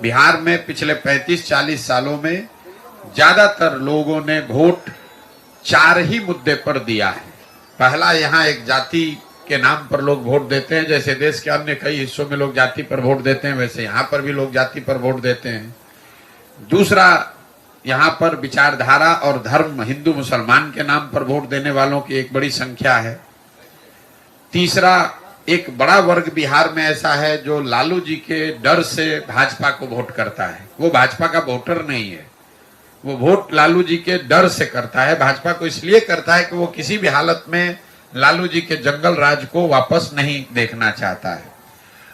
बिहार में पिछले 35-40 सालों में ज्यादातर लोगों ने वोट 4 ही मुद्दे पर दिया है। पहला, यहाँ एक जाति के नाम पर लोग वोट देते हैं, जैसे देश के अन्य कई हिस्सों में लोग जाति पर वोट देते हैं, वैसे यहाँ पर भी लोग जाति पर वोट देते हैं। दूसरा, यहाँ पर विचारधारा और धर्म हिंदू मुसलमान के नाम पर वोट देने वालों की एक बड़ी संख्या है। तीसरा, एक बड़ा वर्ग बिहार में ऐसा है जो लालू जी के डर से भाजपा को वोट करता है। वो भाजपा का वोटर नहीं है, वो वोट लालू जी के डर से करता है। भाजपा को इसलिए करता है कि वो किसी भी हालत में लालू जी के जंगल राज को वापस नहीं देखना चाहता है।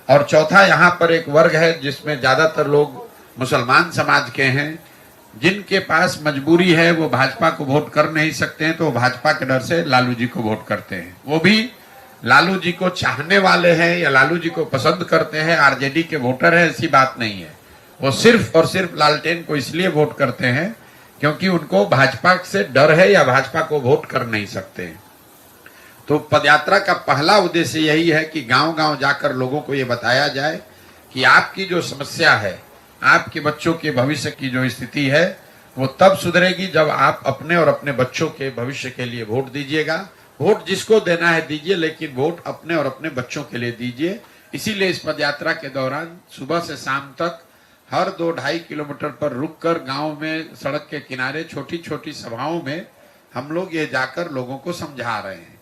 और चौथा, यहाँ पर एक वर्ग है जिसमें ज्यादातर लोग मुसलमान समाज के हैं, जिनके पास मजबूरी है, वो भाजपा को वोट कर नहीं सकते हैं, तो भाजपा के डर से लालू जी को वोट करते हैं। वो भी लालू जी को चाहने वाले हैं या लालू जी को पसंद करते हैं, आरजेडी के वोटर है, ऐसी बात नहीं है। वो सिर्फ और सिर्फ लालटेन को इसलिए वोट करते हैं क्योंकि उनको भाजपा से डर है या भाजपा को वोट कर नहीं सकते। तो पदयात्रा का पहला उद्देश्य यही है कि गांव-गांव जाकर लोगों को ये बताया जाए कि आपकी जो समस्या है, आपके बच्चों के भविष्य की जो स्थिति है, वो तब सुधरेगी जब आप अपने और अपने बच्चों के भविष्य के लिए वोट दीजिएगा। वोट जिसको देना है दीजिए, लेकिन वोट अपने और अपने बच्चों के लिए दीजिए। इसीलिए इस पदयात्रा के दौरान सुबह से शाम तक हर 2-2.5 किलोमीटर पर रुककर गांव में सड़क के किनारे छोटी छोटी सभाओं में हम लोग ये जाकर लोगों को समझा रहे हैं।